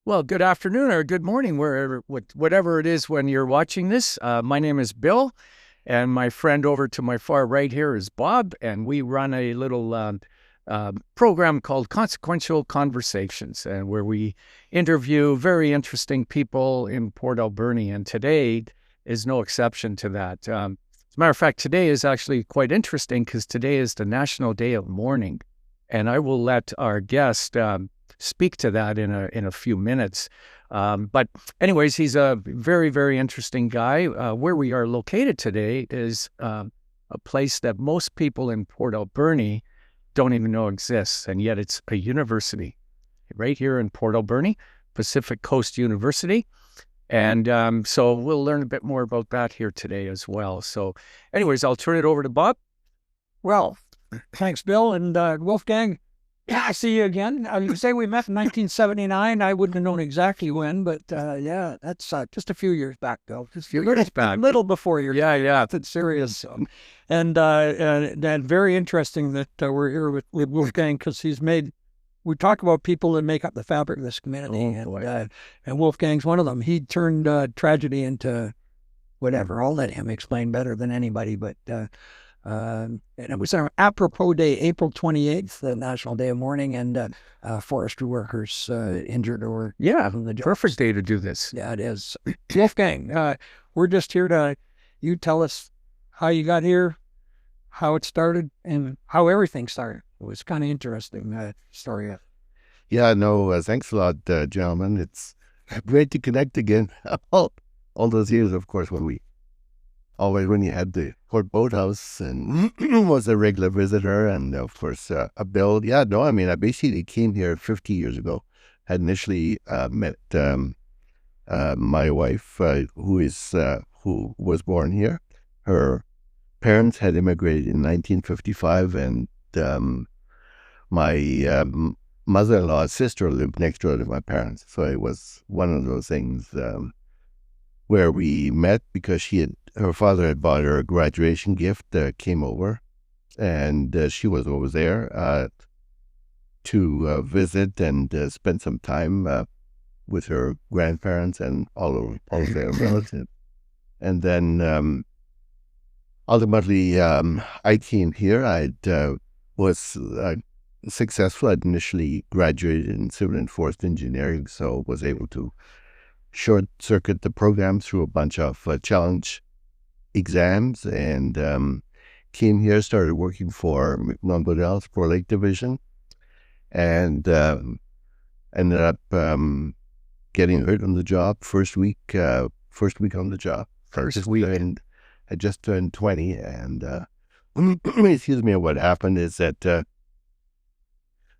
Well, good afternoon or good morning, whatever it is when you're watching this. My name is Bill, and my friend over to my far right here is Bob, and we run a little program called Consequential Conversations, and where we interview very interesting people in Port Alberni, and today is no exception to that. As a matter of fact, today is actually quite interesting because today is the National Day of Mourning, and I will let our guest speak to that in a few minutes. But anyways, he's a very, very interesting guy. Where we are located today is a place that most people in Port Alberni don't even know exists, and yet it's a university right here in Port Alberni, Pacific Coast University. And so we'll learn a bit more about that here today as well. So anyways, I'll turn it over to Bob. Well, thanks, Bill. And Wolfgang, yeah, I see you again. You say we met in 1979. I wouldn't have known exactly when, but yeah, that's just a few years back, Bill. Just a few years back. A little before your Yeah. It's serious. And very interesting that we're here with Wolfgang because we talk about people that make up the fabric of this community. And Wolfgang's one of them. He turned tragedy into whatever. I'll let him explain better than anybody, but... and it was an apropos day, April 28th, the National Day of Mourning, and forestry workers injured or from the job. Perfect day to do this. Yeah, it is. Wolfgang, we're just here to you tell us how you got here, how it started, and how everything started. It was kind of interesting story. Yeah, no, thanks a lot, gentlemen. It's great to connect again. all those years, of course, when you had the Port Boathouse and was a regular visitor, and of course a Bill. Yeah, no, I mean, I basically came here 50 years ago. Had initially met my wife, who was born here. Her parents had immigrated in 1955, and my mother-in-law's sister lived next door to my parents. So it was one of those things where we met because her father had bought her a graduation gift, came over, and she was over there to visit and spend some time with her grandparents and all of their relatives. And then ultimately, I came here. I was successful. I'd initially graduated in civil and forest engineering, so was able to short-circuit the program through a bunch of challenge exams, and came here, started working for McMillan-Goodell's Port Lake Division, and ended up getting hurt on the job first week on the job. And I just turned 20, and excuse me, what happened is that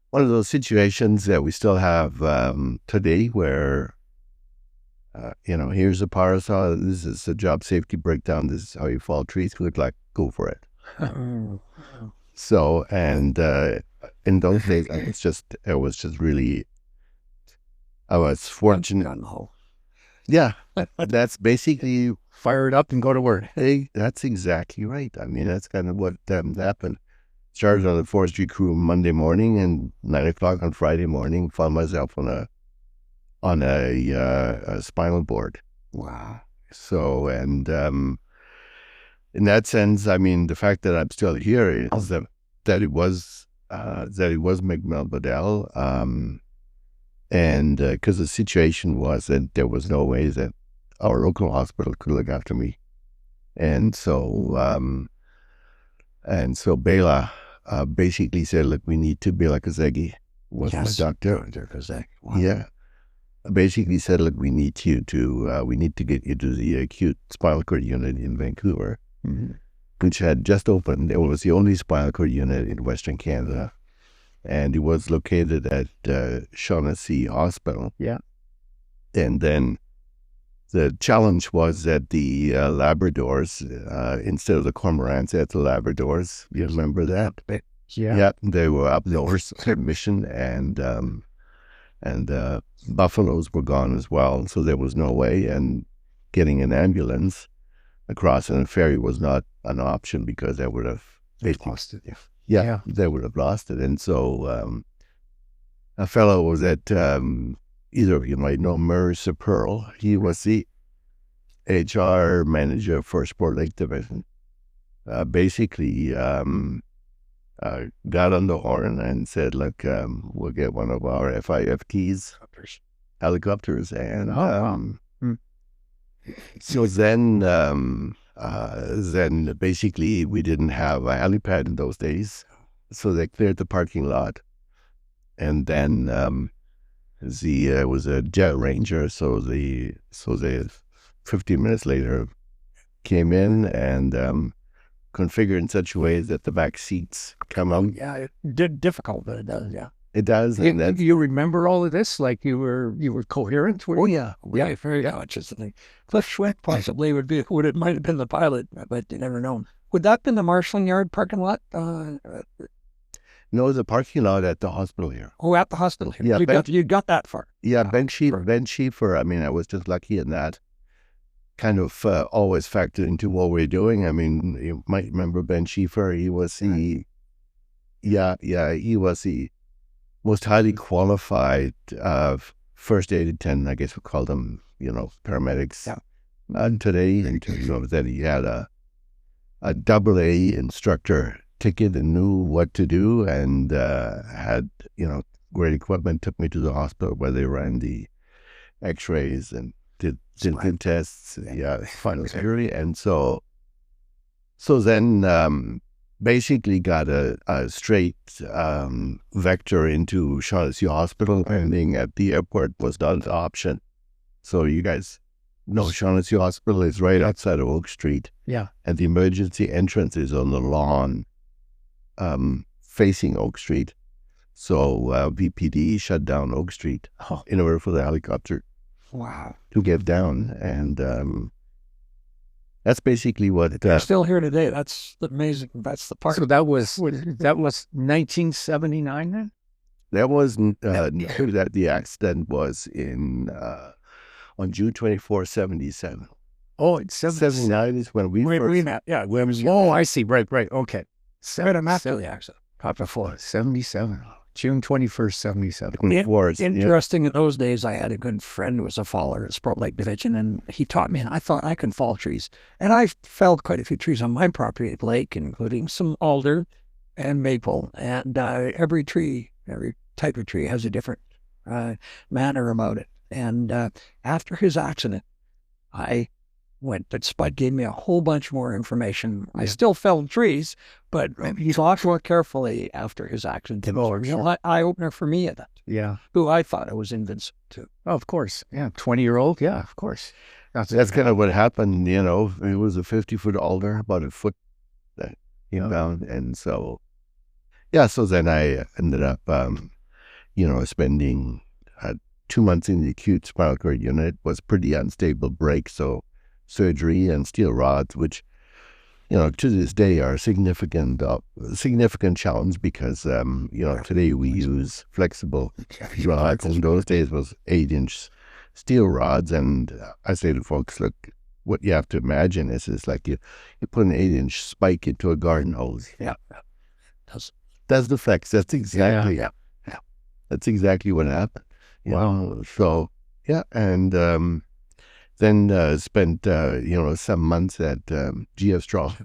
one of those situations that we still have today where here's a power saw, this is a job safety breakdown, this is how you fall trees, good luck, go for it. So, and in those days, I was fortunate. Yeah, that's basically... Fire it up and go to work. Hey, that's exactly right. I mean, that's kind of what happened. Started on the forestry crew Monday morning, and 9 o'clock on Friday morning, found myself on a spinal board. Wow. So, and in that sense, I mean, the fact that I'm still here is that it was McMillan-Goodell, and because the situation was that there was no way that our local hospital could look after me, and so Bela basically said, "Look, we need to Bela Kazegi was my doctor. Dr. Kazegi. Wow. Yeah." Basically said, look, we need to get you to the acute spinal cord unit in Vancouver, which had just opened. It was the only spinal cord unit in Western Canada, and it was located at Shaughnessy Hospital. Yeah. And then the challenge was that the Labradors, instead of the cormorants, they had the Labradors. You remember that? Yeah. Yeah, they were up north on mission, and buffaloes were gone as well. So there was no way, and getting an ambulance across on a ferry was not an option because they would have Lost it. yeah, they would have lost it. And so a fellow was at either of you might know Murray Pearl. He was the HR manager for Sport Lake Division. Basically got on the horn and said, look, we'll get one of our FIFTs helicopters. And so then basically we didn't have a helipad in those days. So they cleared the parking lot. And then it was a jet ranger. So they 15 minutes later came in and configured in such a way that the back seats come out. Yeah, it difficult, but it does. Yeah, it does. You remember all of this? Like you were coherent? Oh yeah, very consciously. Cliff Schwenk possibly would it might have been the pilot, but you never know. Would that have been the marshalling yard parking lot? No, the parking lot at the hospital here. Oh, at the hospital here. Yeah, you got that far. Yeah, Ben Schieffer. I mean, I was just lucky in that. Kind of always factored into what we're doing. I mean, you might remember Ben Schieffer. He was he was the most highly qualified first aid attendant, I guess we call them, paramedics. Yeah. And today, in terms of that, he had a AA instructor ticket and knew what to do, and had great equipment. Took me to the hospital where they ran the X-rays and did tests. Yeah, final theory. And so then basically got a straight vector into Shaughnessy Hospital. Landing at the airport was not an option. So you guys know Shaughnessy Hospital is right outside of Oak Street. Yeah. And the emergency entrance is on the lawn facing Oak Street. So VPD shut down Oak Street in order for the helicopter to get down. And that's basically what... They're still here today. That's amazing. That's the part. So that was 1979 then? That was... the accident was on June 24, 77. Oh, it's 79 is when we first... met. Yeah. I see. Right. Okay. After the accident. Papa 77. June 21st, 77. Interesting. In those days, I had a good friend who was a faller at Sport Lake Division, and he taught me, and I thought I can fall trees. And I felled quite a few trees on my property at the lake, including some alder and maple. And every type of tree has a different manner about it. And after his accident, Spud gave me a whole bunch more information. I still felled trees, but he talked more carefully after his accident. Eye-opener for me at that. Yeah. Who I thought I was invincible to. Oh, of course. Yeah. 20-year-old. Yeah, of course. That's kind of what happened, It was a 50-foot alder, about a foot that he found. And so, so then I ended up, spending 2 months in the acute spinal cord unit. Was pretty unstable break, so surgery and steel rods, which, to this day are a significant challenge because, today we use flexible rods. In those days was 8-inch steel rods. And I say to folks, look, what you have to imagine is like you put an 8-inch spike into a garden hose. Yeah. That's the flex. That's exactly, that's exactly what happened. Wow. So, and, then spent some months at GF Strong.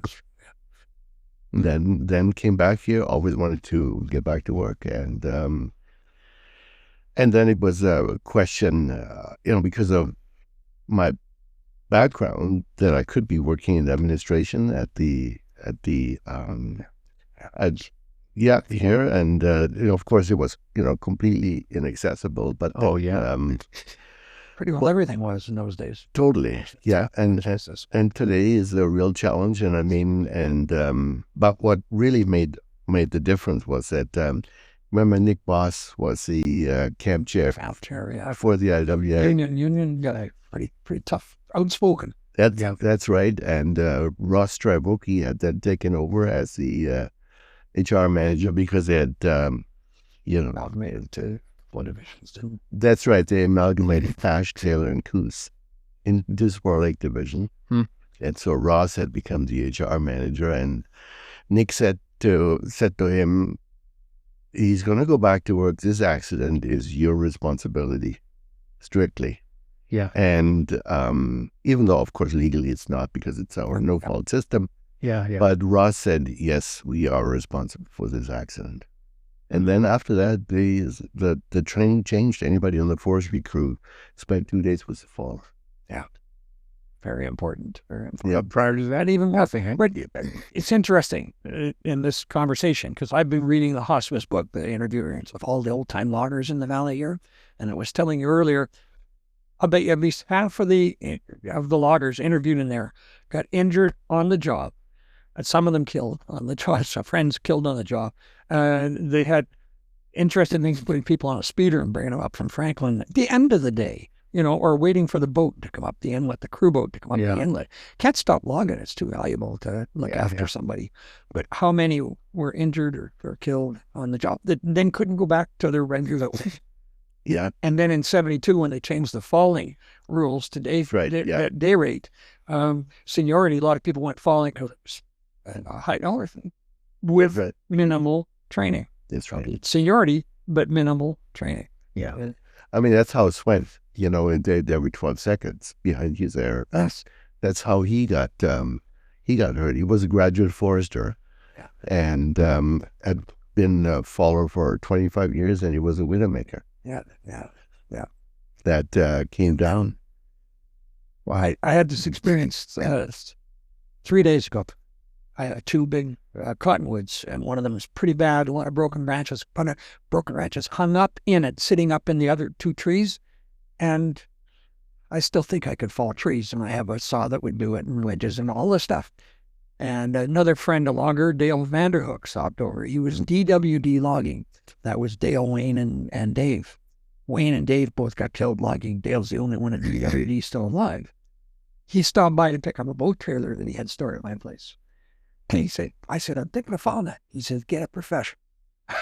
Then came back here. Always wanted to get back to work, and then it was a question, because of my background, that I could be working in administration here, and of course it was completely inaccessible, but pretty well everything was in those days. Totally, yeah, and today is a real challenge, and but what really made the difference was that Remember, Nick Boss was the camp chair Yeah. for the IWA. Union guy, pretty tough, outspoken. That's right. And Ross Strivoki had then taken over as the HR manager because they had, Amalgamated to what divisions? That's right. They amalgamated Tash, Taylor, and Coos into Sport Lake Division. And so Ross had become the HR manager, and Nick said to him, he's going to go back to work. This accident is your responsibility, strictly. Yeah. And even though, of course, legally it's not because it's our no-fault system. Yeah. But Ross said, yes, we are responsible for this accident. And then after that, the training changed. Anybody on the forestry crew spent 2 days with the fall. Yeah. Very important. Very important. Yeah. Prior to that, even nothing. But it's interesting in this conversation because I've been reading the hospice book, the interviews of all the old-time loggers in the valley here, and it was telling you earlier, I bet you at least half of the loggers interviewed in there got injured on the job, and some of them killed on the job. Some friends killed on the job. They had interesting things, putting people on a speeder and bringing them up from Franklin at the end of the day. Or waiting for the boat to come up the inlet, the crew boat to come up the inlet. Can't stop logging. It's too valuable to look after somebody. But how many were injured or killed on the job that then couldn't go back to their regular way? Yeah. And then in 72, when they changed the falling rules to day rate, seniority, a lot of people went falling a high dollar thing with minimal training. That's right. Seniority, but minimal training. Yeah. I mean, that's how it went. Every 12 seconds behind you there. That's how he got hurt. He was a graduate forester, and had been a faller for 25 years, and he was a widowmaker. Yeah. That came down. Well, I had this experience 3 days ago. I had 2 big cottonwoods, and one of them was pretty bad. A lot of broken branches hung up in it, sitting up in the other 2 trees. And I still think I could fall trees, and I have a saw that would do it, and wedges and all this stuff. And another friend, a logger, Dale Vanderhook, stopped over. He was DWD logging. That was Dale, Wayne, and Dave. Wayne and Dave both got killed logging. Dale's the only one at DWD still alive. He stopped by to pick up a boat trailer that he had stored at my place. And I said, I'm thinking of falling that. He says, get a professional.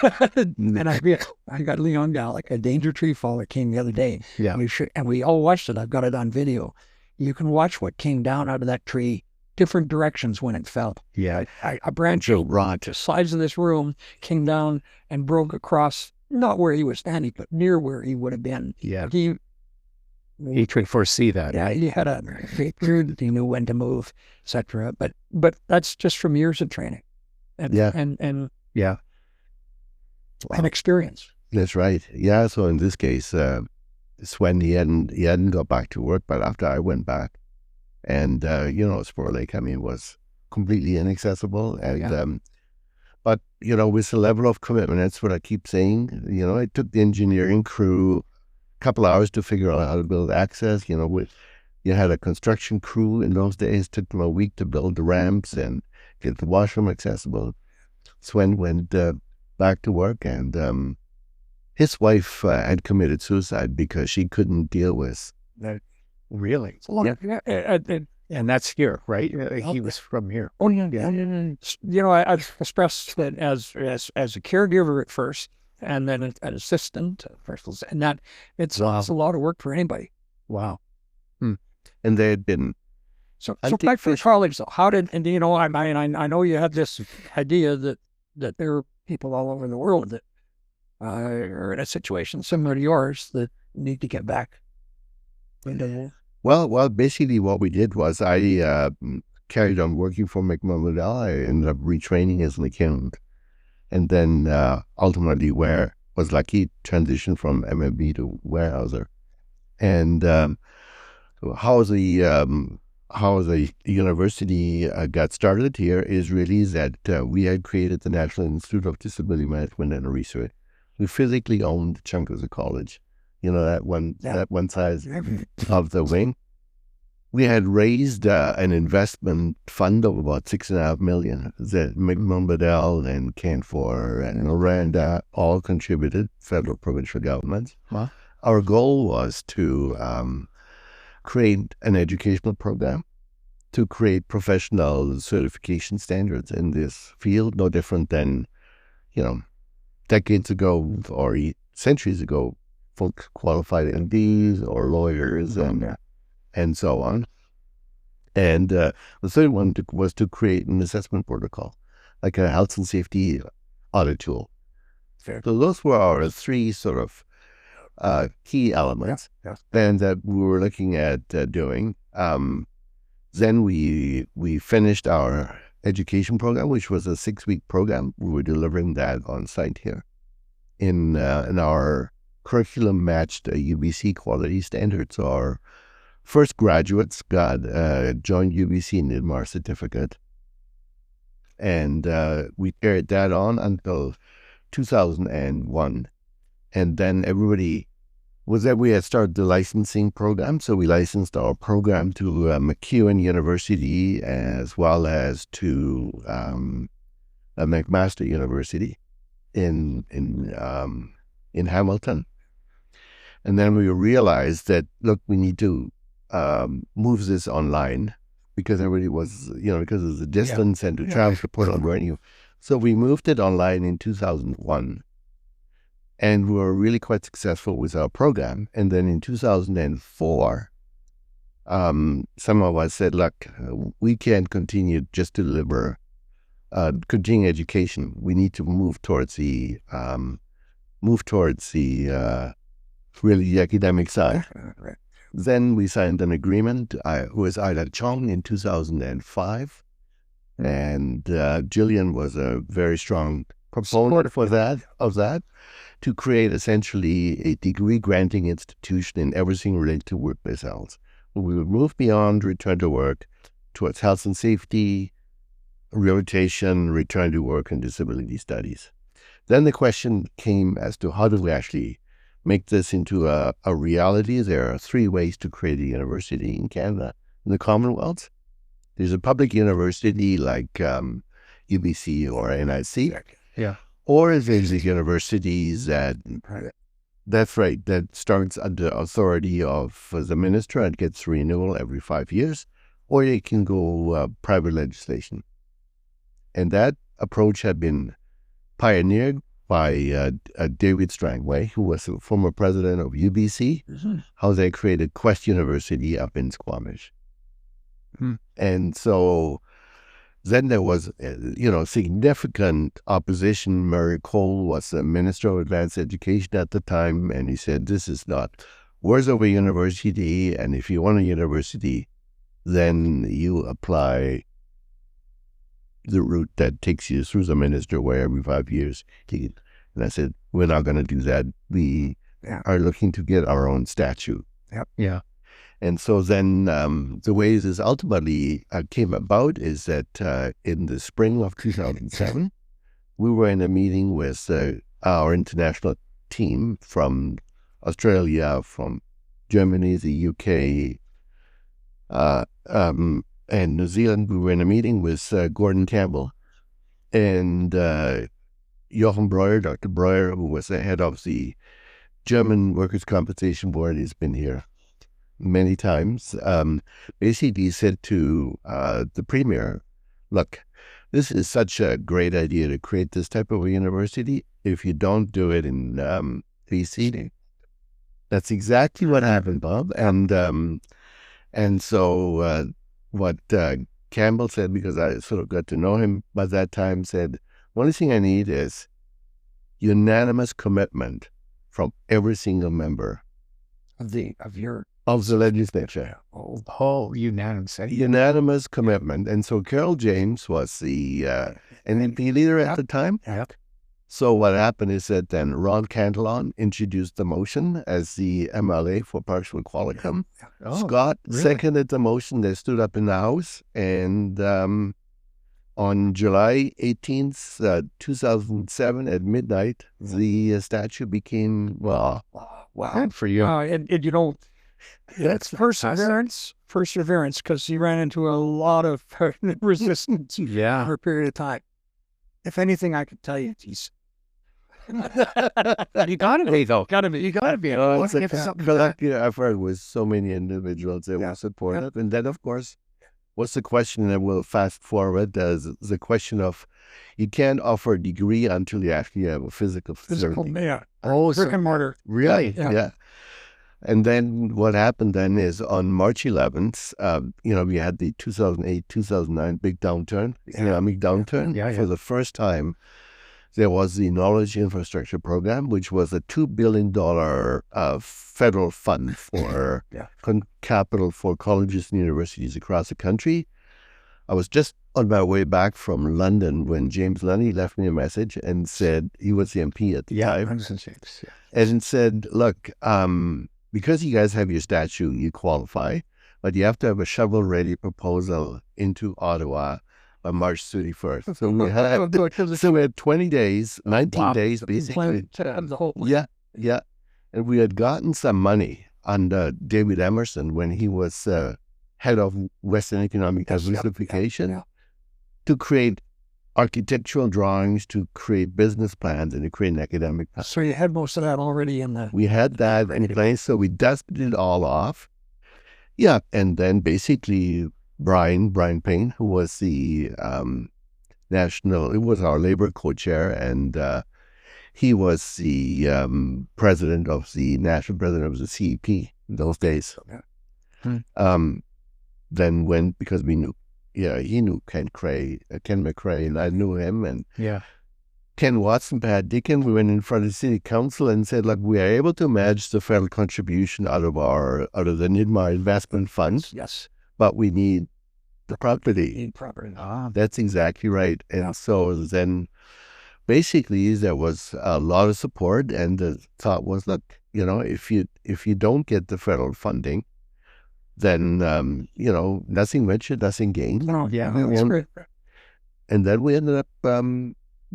And I got Leon Gallic, a danger tree fall that came the other day. Yeah. And we all watched it. I've got it on video. You can watch what came down out of that tree, different directions when it fell. Yeah. A branch to the sides of this room came down and broke across, not where he was standing, but near where he would have been. Yeah. He could foresee that. Yeah, he had a period. He knew when to move, etc. But that's just from years of training. And experience. That's right. Yeah. So in this case, Swen, he hadn't got back to work, but after I went back, and Spur Lake, was completely inaccessible, and but with the level of commitment, that's what I keep saying. It took the engineering crew a couple hours to figure out how to build access. You had a construction crew in those days. It took them a week to build the ramps and get the washroom accessible. Swen went back to work, and his wife had committed suicide because she couldn't deal with that. Really? Yeah. And that's here, right? He was from here. Oh, yeah. I've expressed that as a caregiver at first, and then an assistant, and that it's a lot of work for anybody. Wow. And they had been. So back to college, though. How did, and I know you had this idea that there are people all over the world that are in a situation similar to yours that need to get back. Well, basically what we did was I carried on working for McMillan Liddell. I ended up retraining as an accountant, and then ultimately was lucky transition from MMB to warehouser. And how the university got started here is really that we had created the National Institute of Disability Management and Research. We physically owned a chunk of the college. That one size of the wing. we had raised an investment fund of about $6.5 million that Mignon Bedell and Canfor and Miranda all contributed, federal, provincial governments. Wow. Our goal was to create an educational program, to create professional certification standards in this field, no different than, decades ago or centuries ago, folks qualified MDs or lawyers and so on. And the third one was to create an assessment protocol, like a health and safety audit tool. Fair. So those were our three sort of key elements and that we were looking at doing. Then we finished our education program, which was a 6-week program. We were delivering that on site here in our curriculum matched UBC quality standards. So our first graduates joined UBC and did our certificate. And we carried that on until 2001. And then we had started the licensing program. So we licensed our program to MacEwan University as well as to McMaster University in Hamilton. And then we realized that, look, we need to move this online because everybody was, because of the distance and to travel to Port Alberni. So we moved it online in 2001. And we were really quite successful with our program. And then in 2004, some of us said, look, we can't continue just to deliver continuing education. We need to move towards the really the academic side. Right. Then we signed an agreement with Ida Chong in 2005. And Jillian was a very strong proponent of that, to create essentially a degree-granting institution in everything related to workplace health. We would move beyond return to work towards health and safety, rehabilitation, return to work, and disability studies. Then the question came as to how do we actually make this into a reality. There are 3 ways to create a university in Canada. In the Commonwealth, there's a public university like UBC or NIC. Yeah. Or there's the universities that starts under authority of the minister and gets renewal every 5 years, or you can go private legislation. And that approach had been pioneered by David Strangway, who was the former president of UBC, how they created Quest University up in Squamish. And so then there was, significant opposition. Murray Cole was the Minister of Advanced Education at the time, and he said, this is not words of a university, and if you want a university, then you apply the route that takes you through the minister where every 5 years. And I said, we're not going to do that. We are looking to get our own statute. Yeah. And so then the way this ultimately came about is that in the spring of 2007, we were in a meeting with our international team from Australia, from Germany, the UK, and New Zealand. We were in a meeting with Gordon Campbell and Jochen Breuer, Dr. Breuer, who was the head of the German Workers' Compensation Board. He's been here many times. Basically said to the Premier, look, this is such a great idea to create this type of a university. If you don't do it in BC, that's exactly what happened, Bob. And so what Campbell said, because I sort of got to know him by that time, said, one thing I need is unanimous commitment from every single member Of the legislature. Unanimous. Unanimous commitment. And so Carol James was the NNP leader at the time. Yep. So what happened is that then Ron Cantillon introduced the motion as the MLA for Parkesville Qualicum. Scott seconded the motion. They stood up in the House. And on July 18th, 2007 at midnight, the statute became law. Wow. Good for you. And that's perseverance. perseverance, because he ran into a lot of resistance Yeah. for a period of time. If anything, I could tell you, he's You gotta be, though. You gotta be. Oh, Let's it's get a something. collective effort with so many individuals that were supportive. And then, of course, what's the question that we'll fast forward? The question of you can't offer a degree until you actually have a physical facility. yeah. Oh, Brick and mortar. Really? Yeah. Yeah. And then what happened then is on March 11th, we had the 2008, 2009 big downturn, economic downturn. Yeah. For the first time, there was the Knowledge Infrastructure Program, which was a $2 billion federal fund for capital for colleges and universities across the country. I was just on my way back from London when James Lunny left me a message and said, he was the MP at the time, and said, look, because you guys have your statue, you qualify, but you have to have a shovel-ready proposal into Ottawa by March 31st. So we had 20 days, 19 days, basically. The whole Yeah. And we had gotten some money under David Emerson when he was head of Western Economic Diversification to create architectural drawings, to create business plans, and to create an academic plan. So you had most of that already in the... We had that in place, so we dusted it all off. Yeah, and then basically Brian Payne, who was the he was our labor co-chair, and he was the national president of the CEP in those days. Then went, because we knew, he knew Ken McCrae, and I knew him, and Ken Watson, Pat Dickin. We went in front of the city council and said, look, we are able to match the federal contribution out of the NIDMAR investment funds. Yes. But we need the property. That's exactly right. And so then basically there was a lot of support, and the thought was, look, if you don't get the federal funding, then nothing ventured, nothing gained. No, that's great. And then we ended up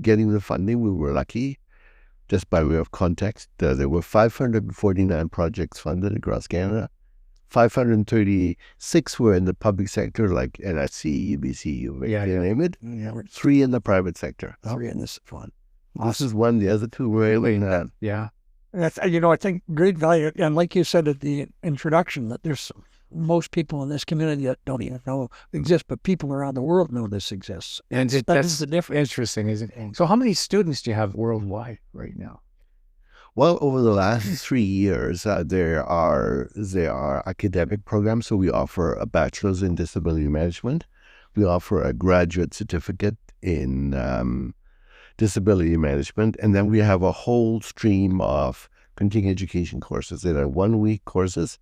getting the funding. We were lucky. Just by way of context, there were 549 projects funded across Canada. 536 were in the public sector, like NSC, UBC, you name it. 3 in the private sector. 3 in this one. This is one. The other 2 were in that. That's, I think great value. And like you said at the introduction, that there's most people in this community that don't even know exists, but people around the world know this exists. And that's the difference. Interesting, isn't it? So how many students do you have worldwide right now? Well, over the last 3 years, there are academic programs. So we offer a bachelor's in disability management. We offer a graduate certificate in disability management. And then we have a whole stream of continuing education courses that are 1-week courses,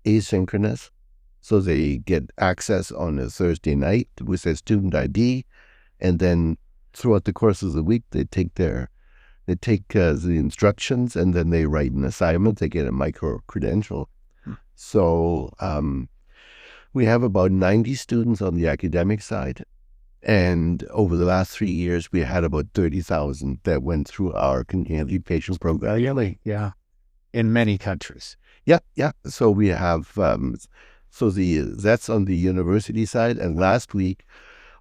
asynchronous. So they get access on a Thursday night with their student ID. And then throughout the course of the week, they take the instructions, and then they write an assignment. They get a micro-credential. So we have about 90 students on the academic side. And over the last 3 years, we had about 30,000 that went through our continuing education program. Really? Yeah. In many countries. Yeah. So we have, that's on the university side. And last week,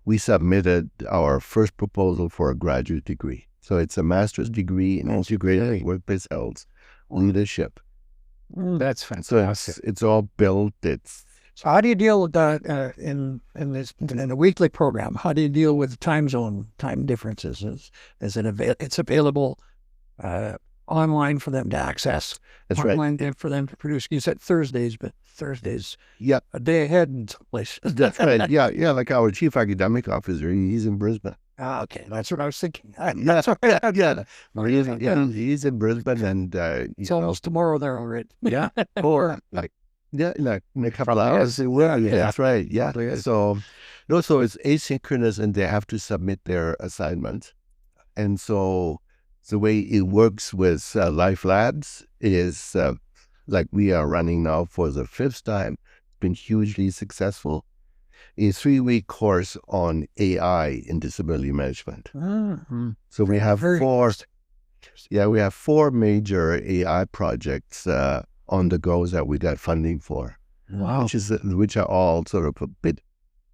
we submitted our first proposal for a graduate degree. So it's a master's degree in integrated workplace health leadership. That's fantastic. So it's all built. So how do you deal with that in a weekly program? How do you deal with time differences? Is it it's available online for them to access? That's online right. For them to produce. You said Thursdays, but Thursdays. Yeah. A day ahead in some place. That's right. Yeah. Like our chief academic officer, he's in Brisbane. Okay. That's what I was thinking. That's right. Yeah. He's in Brisbane, and it's almost tomorrow there already. Yeah. Or like in a couple of hours. Yeah, that's right. Yeah. So it's asynchronous, and they have to submit their assignments. And so the way it works with Life Labs is like we are running now for the 5th time. It's been hugely successful. A 3-week course on AI in disability management. Mm-hmm. So we have we have 4 major AI projects on the go that we got funding for. Wow. which are all sort of a bit,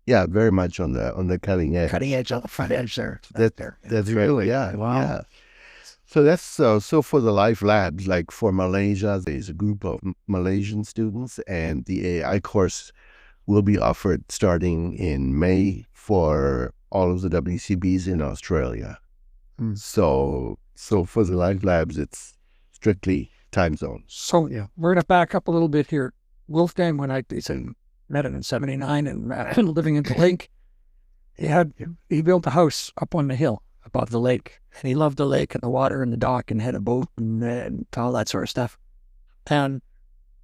yeah, very much on the cutting edge. Cutting edge on the front edge there. That's Really? right. Yeah. Wow. Yeah. So that's so for the Life Labs, like for Malaysia, there's a group of Malaysian students, and the AI course will be offered starting in May for all of the WCBs in Australia. Mm. So for the Life Labs, it's strictly time zone. So we're going to back up a little bit here. Wolfgang, when I met him in '79 and living in the lake, he built a house up on the hill above the lake, and he loved the lake and the water and the dock and had a boat and all that sort of stuff, and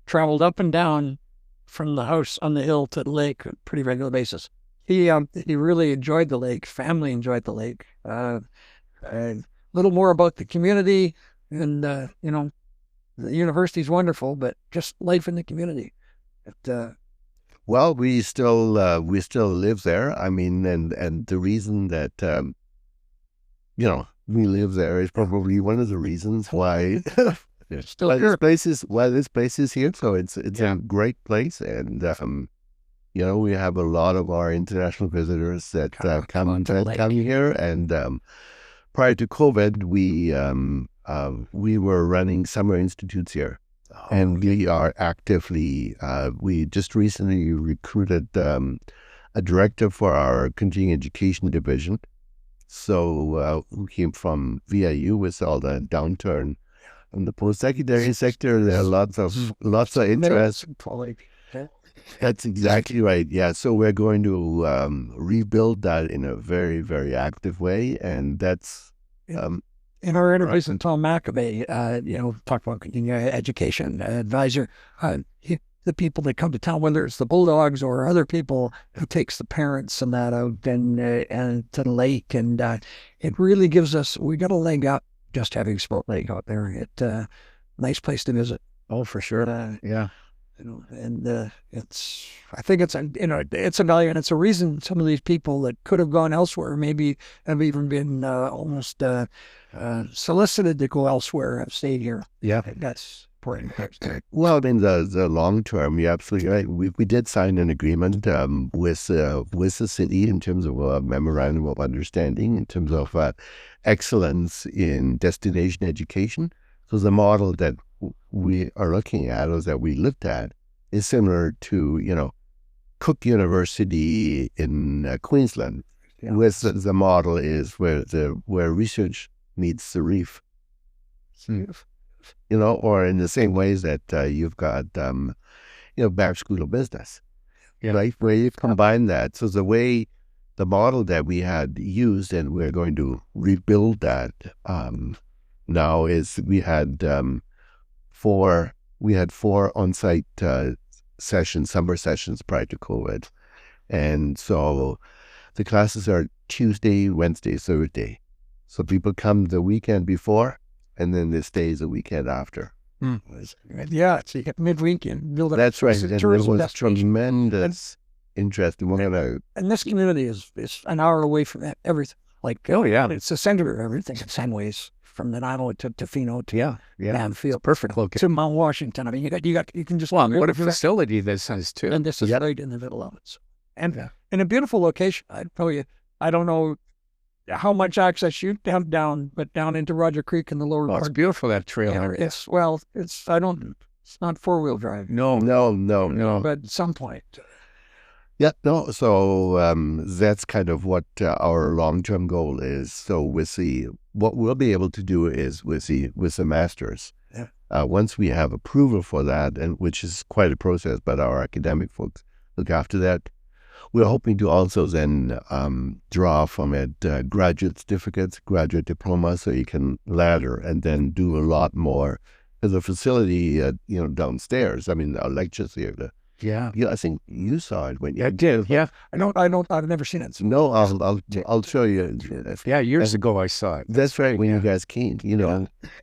traveled up and down from the house on the hill to the lake on a pretty regular basis. He really enjoyed the lake. Family enjoyed the lake. A little more about the community, and you know, the university's wonderful, but just life in the community. Well, we still live there. I mean, and the reason that we live there is probably one of the reasons why Still why here. this place is here. So it's a great place, and we have a lot of our international visitors that come here. And prior to COVID, we were running summer institutes here. And we are actively, we just recently recruited a director for our continuing education division. So who came from VIU with all the downturn in the post-secondary sector. There are lots of interest. That's exactly right. Yeah. So we're going to rebuild that in a very, very active way. And that's... in our interviews with Tom McAvey, talk about continuing education advisor, the people that come to town, whether it's the Bulldogs or other people who takes the parents and that out and to the lake, and it really gives us, we got a leg up just having Sport Lake out there. It nice place to visit. Oh, for sure. Yeah. And I think it's a value, and it's a reason some of these people that could have gone elsewhere maybe have even been almost solicited to go elsewhere have stayed here. Yeah, that's important. Well, in the long term, you're absolutely right. We did sign an agreement with the city in terms of a memorandum of understanding in terms of excellence in destination education. So the model that we are looking at, or that we looked at, is similar to Cook University in Queensland, where the model is where research meets the reef. Or in the same ways that you've got Barrett School of Business, right, where you combine that. So the model that we had used, and we're going to rebuild that now, is we had four on-site summer sessions prior to COVID. And so the classes are Tuesday, Wednesday, Thursday. So people come the weekend before, and then they stay the weekend after. Yeah, so you get midweek and build up. That's right. And there was tremendous interest. And this community is an hour away from everything. It's the center of everything in some ways. From Nanaimo to Tofino to Manfield, perfect location to Mount Washington. I mean, you can just what a facility this has too, and this is right in the middle of it. And in a beautiful location. I don't know how much access you have down into Roger Creek in the lower part. It's beautiful, that trail. It's not 4-wheel drive. No. But at some point. Yeah, no. So that's kind of what our long-term goal is. So what we'll be able to do is with the masters. Once we have approval for that, and which is quite a process, but our academic folks look after that. We're hoping to also then draw from it graduate certificates, graduate diplomas, so you can ladder and then do a lot more. There's a facility, downstairs. I mean, our lectures here. I think you saw it when you. I did. Yeah. I've never seen it. No, I'll show you. Yeah, years ago I saw it. That's right. When you guys came,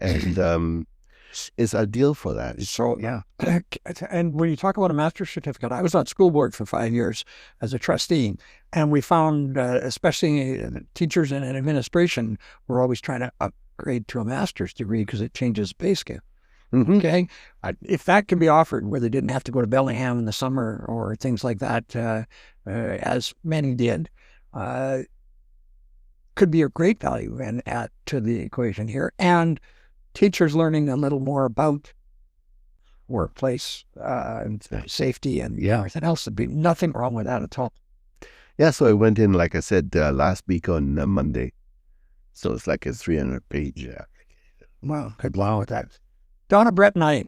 and it's ideal for that. And when you talk about a master's certificate, I was on school board for 5 years as a trustee, and we found, especially teachers and administration, were always trying to upgrade to a master's degree because it changes pay scale. Okay, if that can be offered where they didn't have to go to Bellingham in the summer or things like that, as many did, could be a great value and add to the equation here. And teachers learning a little more about workplace safety and everything else. There'd be nothing wrong with that at all. Yeah, so I went in, like I said, last week on Monday. So it's like a 300-page. Wow, could allow with that. Donna Brett and I,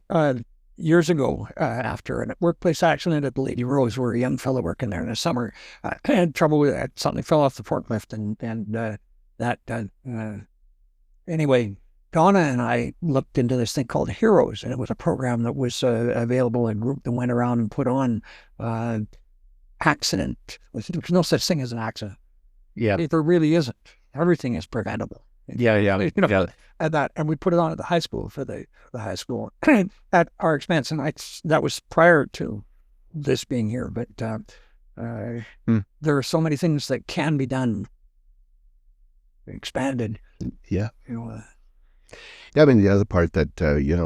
years ago, after a workplace accident at the Lady Rose, where a young fellow working there in the summer had trouble with it. Something fell off the forklift, anyway, Donna and I looked into this thing called Heroes, and it was a program that was available, a group that went around and put on accident. There's no such thing as an accident. Yeah. There really isn't. Everything is preventable. Yeah. And we put it on at the high school for the high school at our expense. And that was prior to this being here. But there are so many things that can be done, expanded. Yeah. I mean, the other part that,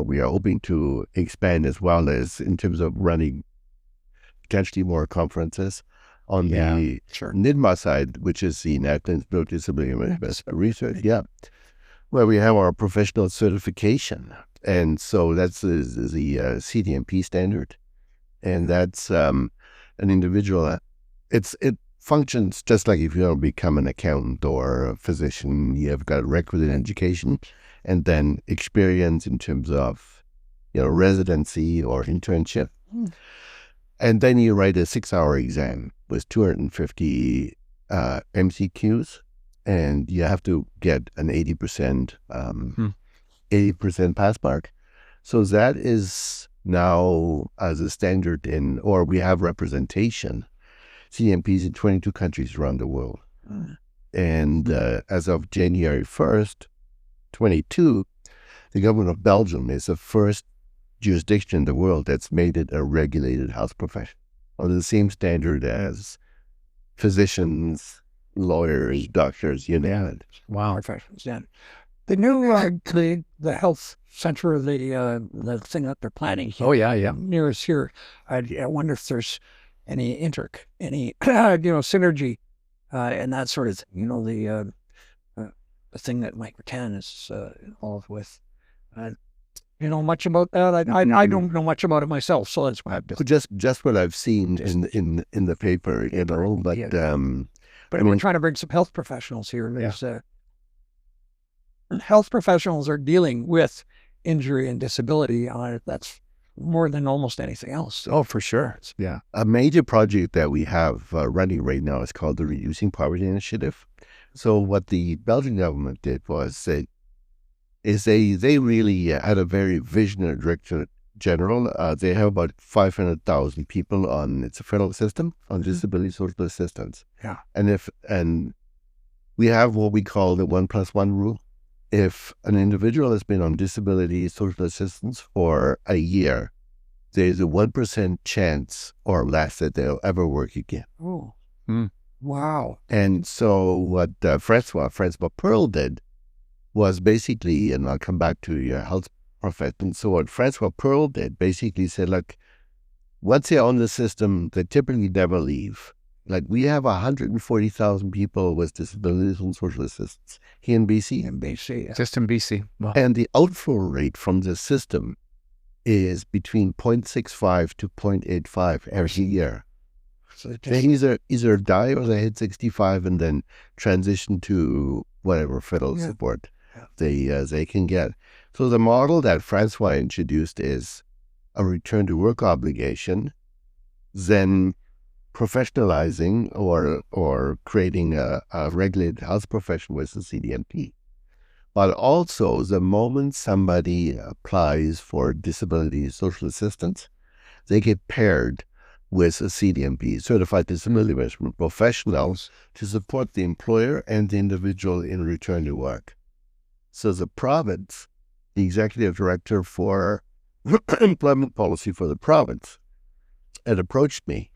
we are hoping to expand as well is in terms of running potentially more conferences on the NIDMA side, which is the National Institute of Disability Management Research, where we have our professional certification. And so that's the CDMP standard. And that's an individual, it functions just like if you want to become an accountant or a physician. You have got requisite education and then experience in terms of, residency or internship. And then you write a 6-hour exam with 250 MCQs, and you have to get an 80% pass mark. So that is now as a standard or we have representation, CMPs in 22 countries around the world. And as of January 1st, 22, the government of Belgium is the first jurisdiction in the world that's made it a regulated health profession on the same standard as physicians, lawyers, doctors, you name it. Wow. Professions, yeah. The new the health center, the thing that they're planning here, near us here, I wonder if there's any synergy and that sort of thing. The thing that Mike Rattan is involved with. Much about that? I don't know much about it myself, so that's why just what I've seen in the paper, but we're trying to bring some health professionals here. Health professionals are dealing with injury and disability. That's more than almost anything else. Oh, for sure. Yeah. A major project that we have running right now is called the Reducing Poverty Initiative. So what the Belgian government did was they really had a very visionary director general. They have about 500,000 people it's a federal system on disability social assistance. Yeah. And we have what we call the 1+1 rule. If an individual has been on disability social assistance for a year, there's a 1% chance or less that they'll ever work again. Oh. Wow. And so what Francois Pearl did was basically, and I'll come back to your health profession. So what Francois Pearl did basically said, look, once they're on the system, they typically never leave. Like we have 140,000 people with disabilities and social assistance here in BC. Just in BC. Wow. And the outflow rate from the system is between 0.65 to 0.85 every year. So they either die or they hit 65 and then transition to whatever federal support they can get. So the model that Francois introduced is a return to work obligation, then professionalizing or creating a regulated health profession with the CDMP. But also the moment somebody applies for disability social assistance, they get paired with a CDMP, Certified Disability Management Professionals, to support the employer and the individual in return to work. So the province, the executive director for employment policy for the province, had approached me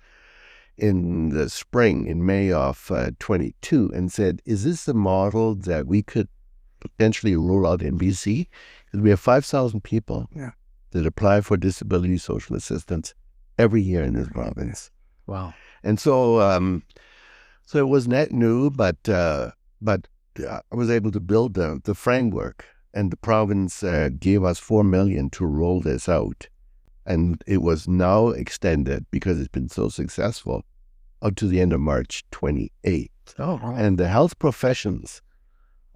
in the spring, in May of 22, and said, is this the model that we could potentially roll out in BC? Because we have 5,000 people. Yeah. that apply for disability social assistance every year in this province. Wow. And so, so it was net new, but I was able to build the framework, and the province gave us $4 million to roll this out. And it was now extended, because it's been so successful, up to the end of March 28th. Oh, wow. And the health professions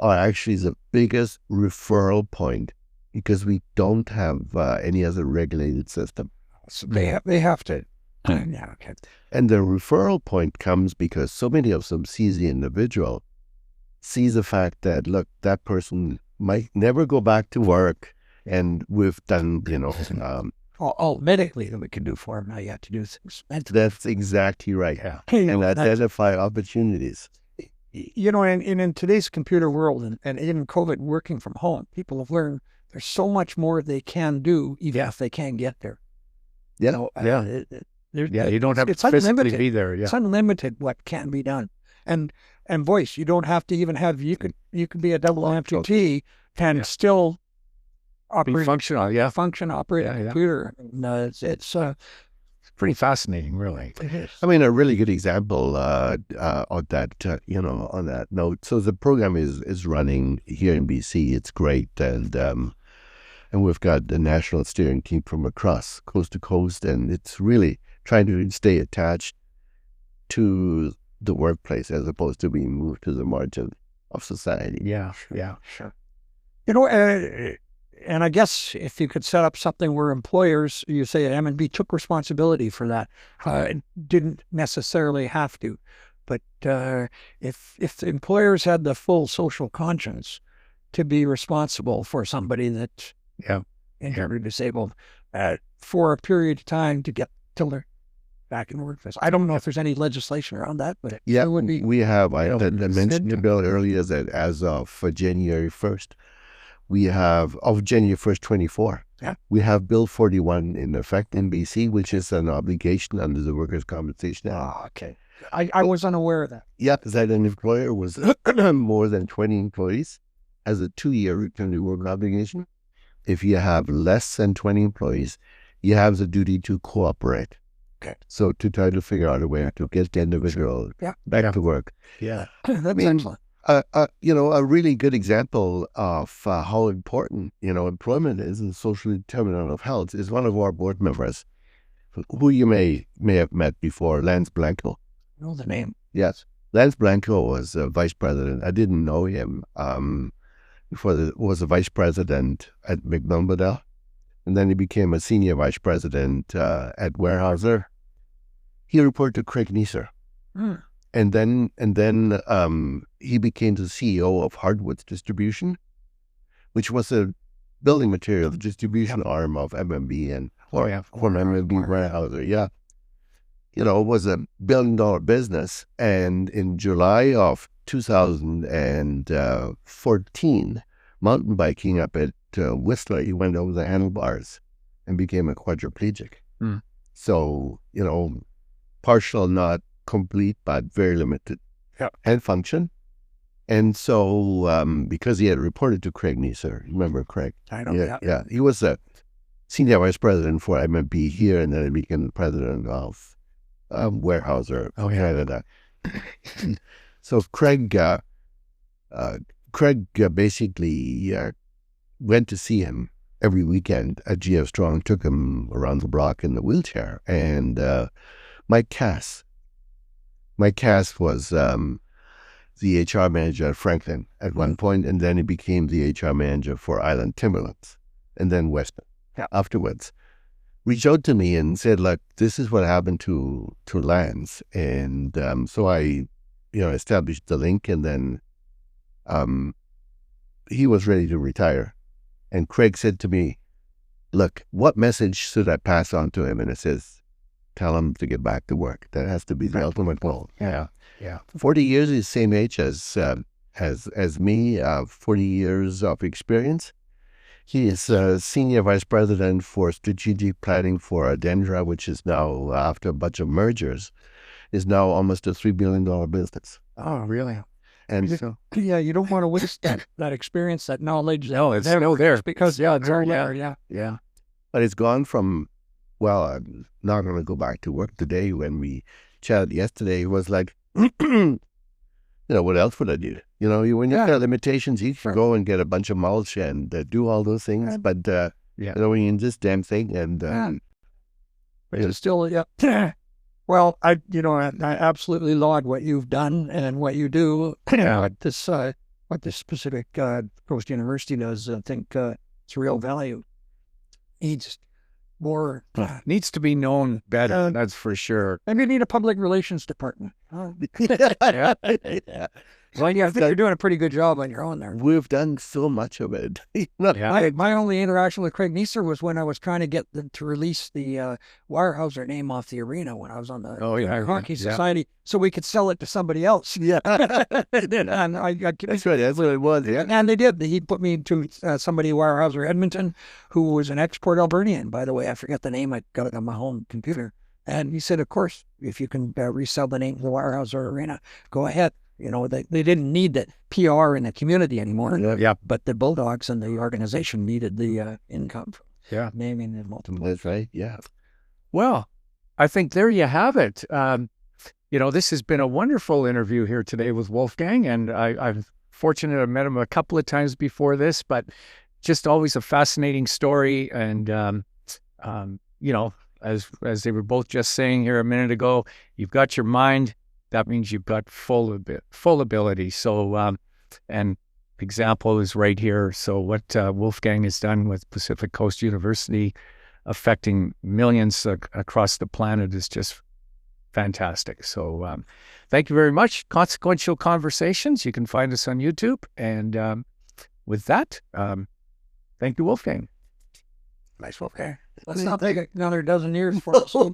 are actually the biggest referral point, because we don't have any other regulated system. So they have to. Yeah, okay. And the referral point comes because so many of them sees the individual, sees the fact that, look, that person might never go back to work, and we've done, all medically that we can do for them. Now you have to do things. that's exactly right. Yeah. And identify opportunities. And in today's computer world and in COVID working from home, people have learned there's so much more they can do, even if they can't get there. Yeah. You don't have to it's physically unlimited. be there. Yeah. It's unlimited what can be done. And voice, you don't have to even have, you could be a double amputee and still Be operate, functional. Yeah. operate Yeah, a yeah. computer. And, it's Pretty fascinating, really. it is. I mean, a really good example on that, on that note. So the program is running here in BC. It's great, and we've got the national steering team from across coast to coast, and it's really trying to stay attached to the workplace as opposed to being moved to the margin of society. Yeah. Yeah. Sure. And I guess if you could set up something where employers, you say M&B took responsibility for that, didn't necessarily have to, but if the employers had the full social conscience to be responsible for somebody that's injured or disabled for a period of time to get till they're back in the workplace. I don't know if there's any legislation around that, but it would be. We have. I mentioned the bill earlier that as of January 1st, we have, of January 1st, 24, we have Bill 41 in effect in BC, which is an obligation under the Workers' Compensation Act. Oh, okay. I was unaware of that. Yeah, that an employer was more than 20 employees has a 2-year return to work obligation. If you have less than 20 employees, you have the duty to cooperate. Okay. So to try to figure out a way to get the individual back to work. Yeah. That's excellent. A really good example of how important, employment is and social determinant of health is one of our board members, who you may have met before, Lance Blanco. I know the name. Yes. Lance Blanco was a vice president. I didn't know him before. Was a vice president at McDonald, and then he became a senior vice president at Weyerhaeuser. He reported to Craig Neeser. Mm. And then he became the CEO of Hardwoods Distribution, which was a building materials distribution arm of MMB and from MMB Weyerhaeuser. Yeah, it was a $1 billion business. And in July of 2014, mountain biking up at Whistler, he went over the handlebars and became a quadriplegic. Mm. So partial, not complete, but very limited hand function. And so because he had reported to Craig Neeser, remember Craig? I know. Yeah. He was a senior vice president for MMP here, and then he became the president of Weyerhaeuser, Canada. So Craig basically went to see him every weekend at GF Strong, took him around the block in the wheelchair. And Mike Cass was the HR manager at Franklin at one point, and then he became the HR manager for Island Timberlands, and then Weston afterwards. Reached out to me and said, look, this is what happened to Lance. And so I established the link, and then he was ready to retire. And Craig said to me, look, what message should I pass on to him? And it says, tell him to get back to work. That has to be the ultimate goal. Yeah. 40 years is the same age as me, 40 years of experience. He is Senior Vice President for Strategic Planning for Dendra, which is now, after a bunch of mergers, is now almost a $3 billion business. Oh, really? And so, You don't want to waste that experience, that knowledge. No, it's still there. Because it's all there. there. Yeah. But it's gone from, well, I'm not going to go back to work today. When we chatted yesterday, it was like, what else would I do? When you've got limitations, you can go and get a bunch of mulch and do all those things. But, when you're in this damn thing and... It's still, well, I absolutely laud what you've done and what you do. What this specific Coast University does, I think it's real value. Needs more. Needs to be known better, that's for sure. Maybe you need a public relations department. Well, yeah, I think you're doing a pretty good job on your own there. We've done so much of it. My only interaction with Craig Neeser was when I was trying to get them to release the Weyerhaeuser name off the arena when I was on the Hockey Society, so we could sell it to somebody else. Yeah. And That's right. That's what it was. Yeah. And they did. He put me to somebody, Weyerhaeuser Edmonton, who was an ex-Port Albernian, by the way. I forget the name. I got it on my home computer. And he said, of course, if you can resell the name of the Weyerhaeuser Arena, go ahead. They didn't need the PR in the community anymore. Yeah. But the Bulldogs and the organization needed the income from naming and multiple. That's right. Yeah. Well, I think there you have it. This has been a wonderful interview here today with Wolfgang, and I'm fortunate I've met him a couple of times before this, but just always a fascinating story. And, as they were both just saying here a minute ago, you've got your mind. That means you've got full ability. So, and example is right here. So what Wolfgang has done with Pacific Coast University, affecting millions across the planet, is just fantastic. So thank you very much. Consequential Conversations. You can find us on YouTube. And with that, thank you, Wolfgang. Nice, Wolfgang. Let's not take another dozen years for us.